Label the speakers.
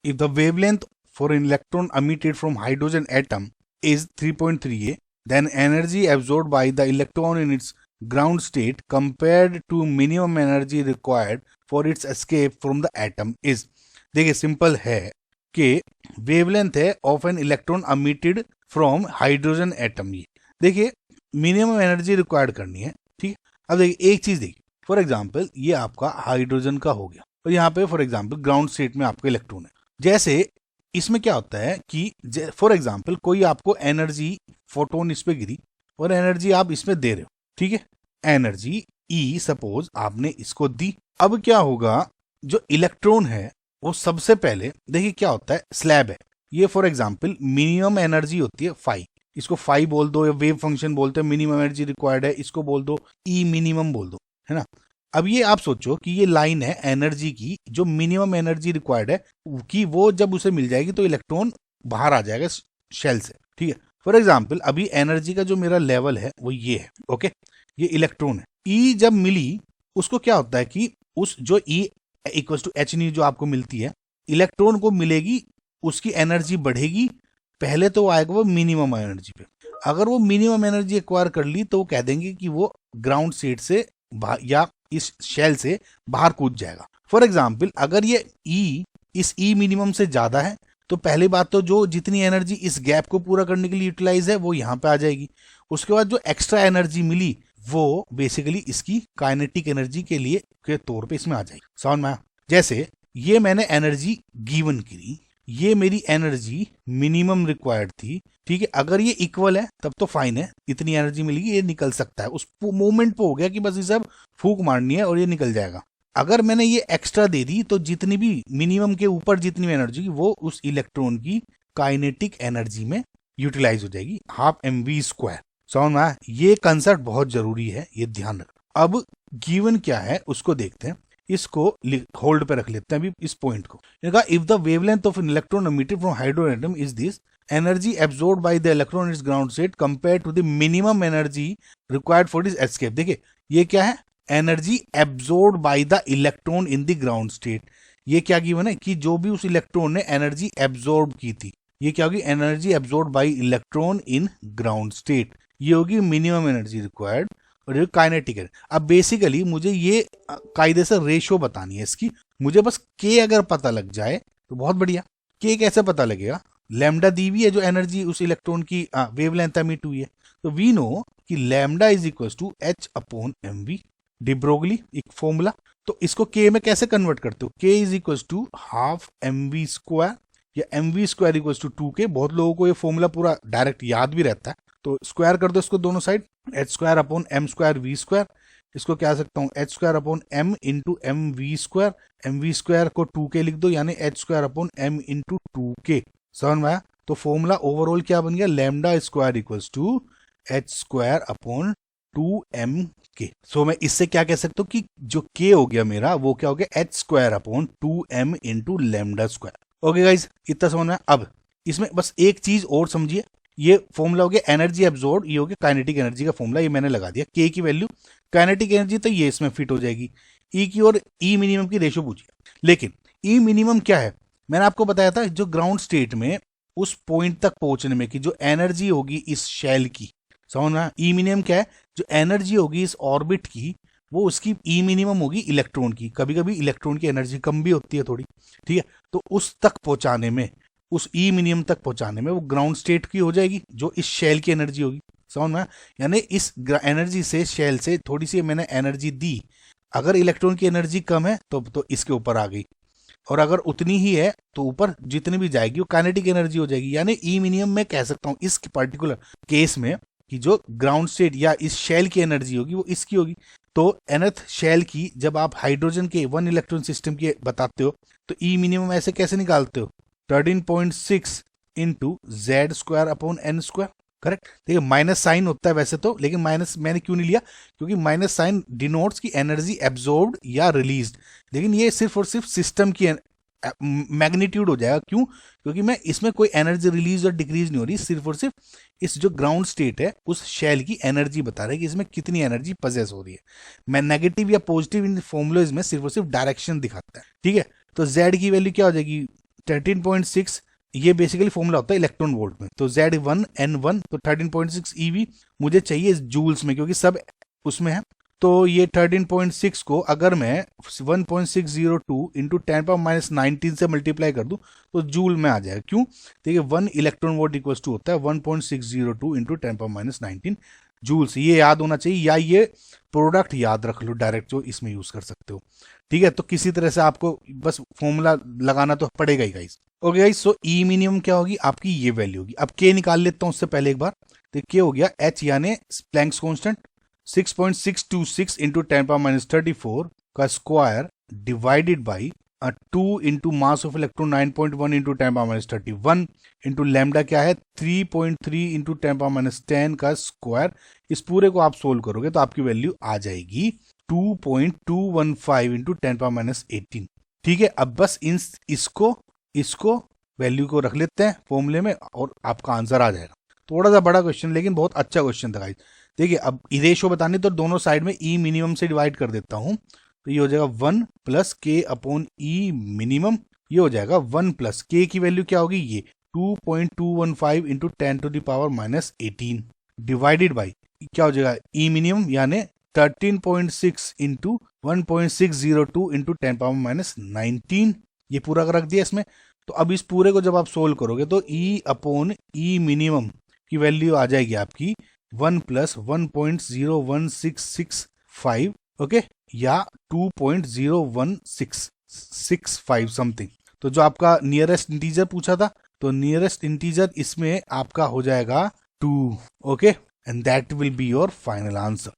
Speaker 1: If the wavelength for an electron emitted from hydrogen atom is 3.3 A, then energy absorbed by the electron in its ground state compared to minimum energy required for its escape from the atom is। देखिए simple है कि wavelength है of an electron emitted from hydrogen atom. ये देखिए minimum energy required करनी है, ठीक है। अब देखिए एक चीज देखिए, फॉर एग्जांपल ये आपका हाइड्रोजन का हो गया और यहाँ पे फॉर एग्जांपल ग्राउंड स्टेट में आपका इलेक्ट्रॉन है। जैसे इसमें क्या होता है कि फॉर एग्जांपल कोई आपको एनर्जी फोटोन इस पे गिरी और एनर्जी आप इसमें दे रहे हो, ठीक है, एनर्जी ई सपोज आपने इसको दी। अब क्या होगा, जो इलेक्ट्रॉन है वो सबसे पहले देखिए क्या होता है, स्लैब है ये, फॉर एग्जांपल मिनिमम एनर्जी होती है फाई, इसको फाई बोल दो या वेव फंक्शन बोलते हैं, मिनिमम एनर्जी रिक्वायर्ड है इसको बोल दो ई मिनिमम बोल दो, है ना। अब ये आप सोचो कि ये लाइन है एनर्जी की, जो मिनिमम एनर्जी रिक्वायर्ड है कि वो जब उसे मिल जाएगी तो इलेक्ट्रॉन बाहर आ जाएगा शेल से, ठीक है। फॉर एग्जांपल अभी एनर्जी का जो मेरा लेवल है वो ये है, ओके, ये इलेक्ट्रॉन है। ई जब मिली उसको क्या होता है कि उस जो ई इक्वल टू एच नी जो आपको मिलती है, इलेक्ट्रॉन को मिलेगी, उसकी एनर्जी बढ़ेगी, पहले तो आएगा वो मिनिमम एनर्जी पे। अगर वो मिनिमम एनर्जी एक्वायर कर ली तो वो कह देंगे कि वो ग्राउंड स्टेट से या इस शेल से बाहर कूद जाएगा। फॉर एग्जाम्पल अगर ये ई इस ई मिनिमम से ज्यादा है तो पहली बात तो जो जितनी एनर्जी इस गैप को पूरा करने के लिए यूटिलाइज है वो यहाँ पे आ जाएगी। उसके बाद जो एक्स्ट्रा एनर्जी मिली वो बेसिकली इसकी काइनेटिक एनर्जी के लिए के तौर पे इसमें आ जाएगी। समझ में? जैसे ये मैंने एनर्जी गिवन करी, ये मेरी एनर्जी मिनिमम रिक्वायर्ड थी, ठीक है। अगर ये इक्वल है तब तो फाइन है, इतनी एनर्जी मिलेगी, ये निकल सकता है। उस मोमेंट पे हो गया कि बस इसे अब फूक मारनी है और ये निकल जाएगा। अगर मैंने ये एक्स्ट्रा दे दी तो जितनी भी मिनिमम के ऊपर जितनी भी एनर्जी की वो उस इलेक्ट्रॉन की काइनेटिक एनर्जी में यूटिलाइज हो जाएगी, हाफ mv²। समझ में? ये कंसेप्ट बहुत जरूरी है, ये ध्यान रखना। अब गिवन क्या है उसको देखते हैं, इसको होल्ड पे रख लेते हैं अभी इस पॉइंट को। If the wavelength of an electron emitted from hydrogen atom is this, energy absorbed by the electron in its ground state compared to the minimum energy required for its escape। देखिए ये क्या है, energy absorbed by the electron in the ground state। ये क्या given है कि जो भी उस इलेक्ट्रॉन ने एनर्जी एब्जॉर्ब की थी, ये क्या होगी, energy absorb by electron in ground state, ये होगी मिनिमम एनर्जी रिक्वायर्ड और ये काइनेटिक है। अब बेसिकली मुझे ये कायदे से रेशियो बतानी है इसकी, मुझे बस के अगर पता लग जाए तो बहुत बढ़िया। के कैसे पता लगेगा, लैम्डा दी हुई है जो एनर्जी उस इलेक्ट्रॉन की वेवलेंथ एमिट हुई है, तो वी नो कि lambda is equal to h upon m v, de Broglie एक फॉर्मूला। तो इसको के में कैसे कन्वर्ट करते हो, के is equal to half mv² या mv² इक्वल टू 2k। बहुत लोगों को ये फॉर्मूला पूरा डायरेक्ट याद भी रहता है, तो स्क्वायर कर दो इसको दोनों side, h² upon m² v²। इसको क्या सकता हूँ, h² upon m into mv², mv² को 2k लिख दो, यानी h² upon m into 2k। समझ में आया? तो फॉर्मूला ओवरऑल क्या बन गया, lambda square equals to h² upon 2mk। So मैं इससे क्या कह सकता हूँ कि जो k हो गया मेरा वो क्या हो गया, h² upon 2m into lambda square. Okay guys, इतना समझ में? अब इसमें बस एक चीज और समझिए, ये फॉर्मूला हो गया एनर्जी एब्जॉर्ब, ये हो गया काइनेटिक एनर्जी का फॉर्मूला, ये मैंने लगा दिया। के की वैल्यू काइनेटिक एनर्जी तो ये इसमें फिट हो जाएगी। ई की और ई मिनिमम की रेशियो पूछिए, लेकिन ई मिनिमम क्या है, मैंने आपको बताया था जो ग्राउंड स्टेट में उस पॉइंट तक पहुंचने में की जो एनर्जी होगी इस शेल की, समझना। ई मिनिमम क्या है, जो एनर्जी होगी इस ऑर्बिट की वो उसकी ई मिनिमम होगी इलेक्ट्रॉन की। कभी कभी इलेक्ट्रॉन की एनर्जी कम भी होती है थोड़ी, ठीक है। तो उस तक पहुंचाने में, उस ई मिनिमम तक पहुंचाने में वो ग्राउंड स्टेट की हो जाएगी जो इस शेल की एनर्जी होगी, समझ में? यानी इस एनर्जी से शेल से थोड़ी सी मैंने एनर्जी दी, अगर इलेक्ट्रॉन की एनर्जी कम है तो इसके ऊपर आ गई, और अगर उतनी ही है तो ऊपर जितनी भी जाएगी वो काइनेटिक एनर्जी हो जाएगी। यानी ई मिनिमम में कह सकता हूं इस पर्टिकुलर केस में कि जो ग्राउंड स्टेट या इस शेल की एनर्जी होगी वो इसकी होगी। तो nth शेल की जब आप हाइड्रोजन के 1 इलेक्ट्रॉन सिस्टम के बताते हो तो ई मिनिमम ऐसे कैसे निकालते हो, 13.6 into z² upon n², correct. देखिए माइनस साइन होता है वैसे तो, लेकिन माइनस मैंने क्यों नहीं लिया, क्योंकि माइनस साइन डिनोट्स की एनर्जी एब्जॉर्ब्ड या रिलीज्ड, लेकिन ये सिर्फ और सिर्फ सिस्टम की मैग्नीट्यूड हो जाएगा। क्यों? क्योंकि मैं इसमें कोई एनर्जी रिलीज और डिक्रीज नहीं हो रही, सिर्फ और सिर्फ इस जो ग्राउंड स्टेट है उस शेल की एनर्जी बता रहा है कि इसमें कितनी एनर्जी पजेस हो रही है। मैं नेगेटिव या पॉजिटिव इन फॉर्मुलेज में सिर्फ और सिर्फ डायरेक्शन दिखाता है, ठीक है। तो z की वैल्यू क्या हो जाएगी, 13.6 ये बेसिकली फॉर्मूला होता है इलेक्ट्रॉन वोल्ट में, तो Z1 N1 तो 13.6 eV मुझे चाहिए जूल्स में क्योंकि सब उसमें है। तो ये 13.6 को अगर मैं 1.602 इंटू 10⁻19 से मल्टीप्लाई कर दूं तो जूल में आ जाएगा। क्यों? देखिए 1 इलेक्ट्रॉन वोल्ट इक्वल्स टू होता है 1.602 इंटू 10⁻19 जूल्स। ये याद होना चाहिए, या ये प्रोडक्ट याद रख लो डायरेक्ट जो इसमें यूज कर सकते हो। ठीक है, तो किसी तरह से आपको बस फॉर्मूला लगाना तो पड़ेगा ही गाइस। ओके गाइस, सो ई मिनिमम क्या होगी आपकी, ये वैल्यू होगी। अब के निकाल लेता हूं उससे पहले एक बार। तो के हो गया एच यानी प्लैंक्स कांस्टेंट 6.626 इंटू 10⁻34 का square divided by 2 into mass of electron 9.1 into 10⁻31 into lambda क्या है 3.3 इंटू 10⁻10 का स्क्वायर। इस पूरे को आप सोल्व करोगे तो आपकी वैल्यू आ जाएगी 2.215 इंटू 10⁻18। ठीक है, अब बस इसको वैल्यू को रख लेते हैं फॉर्मूले में और आपका आंसर आ जाएगा। थोड़ा सा बड़ा क्वेश्चन लेकिन बहुत अच्छा क्वेश्चन था गाइस। देखिए अब रेशो बतानी तो दोनों साइड में ई मिनिमम से डिवाइड कर देता हूं, तो ये हो जाएगा 1 प्लस के अपॉन ई मिनिमम। ये हो जाएगा 1 प्लस के की वैल्यू क्या होगी, ये 2.215 इंटू 10⁻18 डिवाइडेड बाई क्या हो जाएगा ई मिनिमम यानी 13.6 इंटू 1.602 इंटू 10⁻19। ये पूरा रख दिया इसमें। तो अब इस पूरे को जब आप सोल्व करोगे तो ई अपॉन ई मिनिमम की वैल्यू आ जाएगी आपकी 1 प्लस 1.01665 ओके, या 2.01665 समथिंग। तो जो आपका नियरेस्ट इंटीजर पूछा था, तो नियरेस्ट इंटीजर इसमें आपका हो जाएगा 2 okay, and that will be your final answer.